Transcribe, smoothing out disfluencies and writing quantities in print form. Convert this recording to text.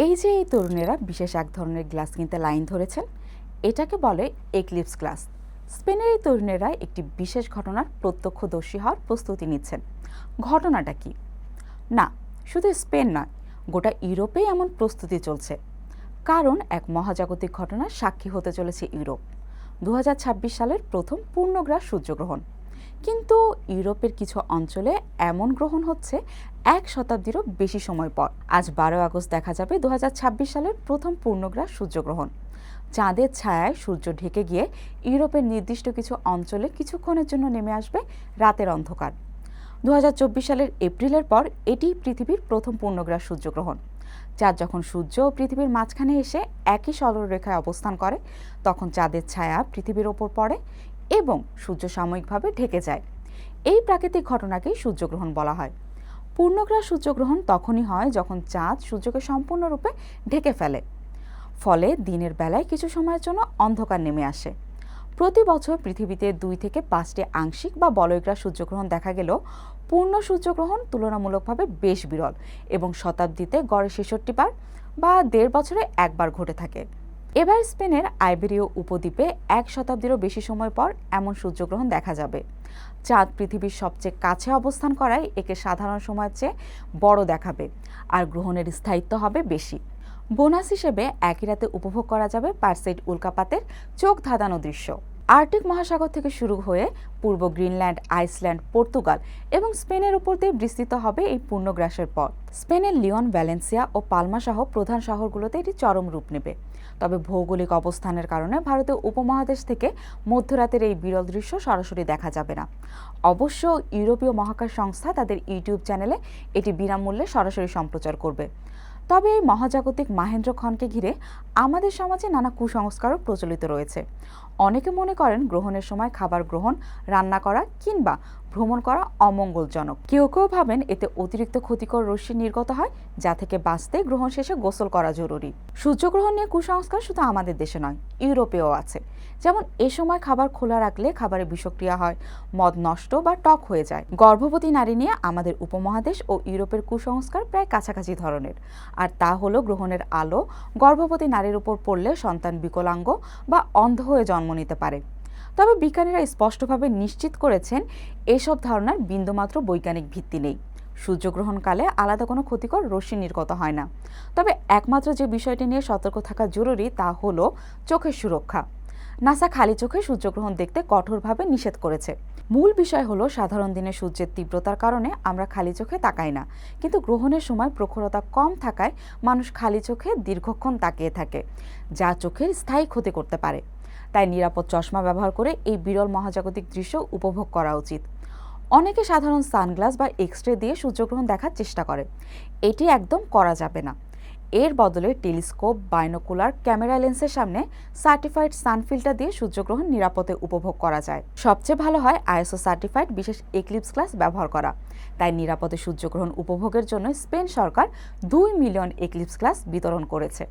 এই তরুণেরা বিশেষ এক ধরনের গ্লাস কিনতে লাইন ধরেছেন, এটাকে বলে এক্লিপস গ্লাস। স্পেনের এই তরুণেরা একটি বিশেষ ঘটনার প্রত্যক্ষদর্শী হওয়ার প্রস্তুতি নিচ্ছেন। ঘটনাটা কি? না, শুধু স্পেন নয়, গোটা ইউরোপেই এমন প্রস্তুতি চলছে। কারণ এক মহাজাগতিক ঘটনার সাক্ষী হতে চলেছে ইউরোপ। 2026 সালের প্রথম পূর্ণগ্রাস সূর্যগ্রহণ। কিন্তু ইউরোপের কিছু অঞ্চলে এমন গ্রহণ হচ্ছে 1 শতাব্দীরও বেশি সময় পর। আজ 12 আগস্ট দেখা যাবে 2026 সালের প্রথম পূর্ণগ্রাস সূর্যগ্রহণ। চাঁদের ছায়ায় সূর্য ঢেকে গিয়ে ইউরোপের নির্দিষ্ট কিছু অঞ্চলে কিছুক্ষণের জন্য নেমে আসবে রাতের অন্ধকার। 2024 সালের এপ্রিলের পর এটি পৃথিবীর প্রথম পূর্ণগ্রাস সূর্যগ্রহণ। চাঁদ যখন সূর্য ও পৃথিবীর মাঝখানে এসে একই সরলরেখায় অবস্থান করে, তখন চাঁদের ছায়া পৃথিবীর ওপর পড়ে এবং সূর্য সাময়িকভাবে ঢেকে যায়। এই প্রাকৃতিক ঘটনাকেই সূর্যগ্রহণ বলা হয়। পূর্ণগ্রাস সূর্যগ্রহণ তখনই হয় যখন চাঁদ সূর্যকে সম্পূর্ণরূপে ঢেকে ফেলে, ফলে দিনের বেলায় কিছু সময়ের জন্য অন্ধকার নেমে আসে। প্রতি বছর পৃথিবীতে 2 থেকে 5টি আংশিক বা বলয়গ্রাস সূর্যগ্রহণ দেখা গেলেও পূর্ণ সূর্যগ্রহণ তুলনামূলকভাবে বেশ বিরল এবং শতাব্দীতে গড়ে 66 বার বা 1.5 বছরে একবার ঘটে থাকে। এবার স্পেনের আইবেরীয় উপদ্বীপে 1 শতাব্দীরও বেশি সময় পর এমন সূর্যগ্রহণ দেখা যাবে। চাঁদ পৃথিবীর সবচেয়ে কাছে অবস্থান করায় একে সাধারণ সময়ের চেয়ে বড় দেখাবে আর গ্রহণের স্থায়িত্ব হবে বেশি। বোনাস হিসেবে একই রাতে উপভোগ করা যাবে পারসেইড উল্কাপাতের চোখ ধাঁধানো দৃশ্য। আর্কটিক মহাসাগর থেকে শুরু হয়ে পূর্ব গ্রিনল্যান্ড, আইসল্যান্ড, পর্তুগাল এবং স্পেনের উপর দিয়ে বিস্তৃত হবে এই পূর্ণগ্রাসের পথ। স্পেনের লিওন, ভ্যালেন্সিয়া ও পালমা সহ প্রধান শহরগুলোতে এটি চরম রূপ নেবে। তবে ভৌগোলিক অবস্থানের কারণে ভারতীয় উপমহাদেশ থেকে মধ্যরাতের এই বিরল দৃশ্য সরাসরি দেখা যাবে না। অবশ্য ইউরোপীয় মহাকাশ সংস্থা তাদের ইউটিউব চ্যানেলে এটি বিনামূল্যে সরাসরি সম্প্রচার করবে। তবে এই মহাজাগতিক মাহেন্দ্রক্ষণকে ঘিরে আমাদের সমাজে নানা কুসংস্কারও প্রচলিত রয়েছে। অনেকে মনে করেন গ্রহণের সময় খাবার গ্রহণ, রান্না করা কিংবা ভ্রমণ করা অমঙ্গলজনক। কেউ কেউ ভাবেন এতে অতিরিক্ত ক্ষতিকর রশ্মি নির্গত হয়, যা থেকে বাঁচতে গ্রহণ শেষে গোসল করা জরুরি। সূর্যগ্রহণ নিয়ে কুসংস্কার শুধু আমাদের দেশে নয়, ইউরোপেও আছে। যেমন এ সময় খাবার খোলা রাখলে খাবারে বিষক্রিয়া হয়, মদ নষ্ট বা টক হয়ে যায়। গর্ভবতী নারী নিয়ে আমাদের উপমহাদেশ ও ইউরোপের কুসংস্কার প্রায় কাছাকাছি ধরনের, আর তা হলো গ্রহণের আলো গর্ভবতী নারীর উপর পড়লে সন্তান বিকলাঙ্গ বা অন্ধ হয়ে জন্ম নিতে পারে। তবে বিজ্ঞানীরা স্পষ্টভাবে নিশ্চিত করেছেন এসব ধারণার বিন্দুমাত্র বৈজ্ঞানিক ভিত্তি নেই। সূর্যগ্রহণকালে আলাদা কোনো ক্ষতিকর রশ্মি নির্গত হয় না। তবে একমাত্র যে বিষয়টি নিয়ে সতর্ক থাকা জরুরি তা হলো চোখের সুরক্ষা। নাসা খালি চোখে সূর্যগ্রহণ দেখতে কঠোরভাবে নিষেধ করেছে। মূল বিষয় হলো সাধারণ দিনে সূর্যের তীব্রতার কারণে আমরা খালি চোখে তাকাই না, কিন্তু গ্রহণের সময় প্রখরতা কম থাকায় মানুষ খালি চোখে দীর্ঘক্ষণ তাকিয়ে থাকে, যা চোখের স্থায়ী ক্ষতি করতে পারে। তাই নিরাপদ চশমা ব্যবহার করে এই বিরল মহাজাগতিক দৃশ্য উপভোগ করা উচিত। অনেকে সাধারণ সানগ্লাস বা এক্স-রে দিয়ে সূর্যগ্রহণ দেখার চেষ্টা করে। এটি একদম করা যাবে না। এর বদলে টেলিস্কোপ, বাইনোকুলার, ক্যামেরা লেন্সের সামনে সার্টিফাইড সান ফিল্টার দিয়ে সূর্যগ্রহণ নিরাপদে উপভোগ করা যায়। সবচেয়ে ভালো হয় আইএসও সার্টিফাইড বিশেষ এক্লিপস গ্লাস ব্যবহার করা। তাই নিরাপদে সূর্যগ্রহণ উপভোগের জন্য স্পেন সরকার 2 মিলিয়ন এক্লিপস গ্লাস বিতরণ করেছে।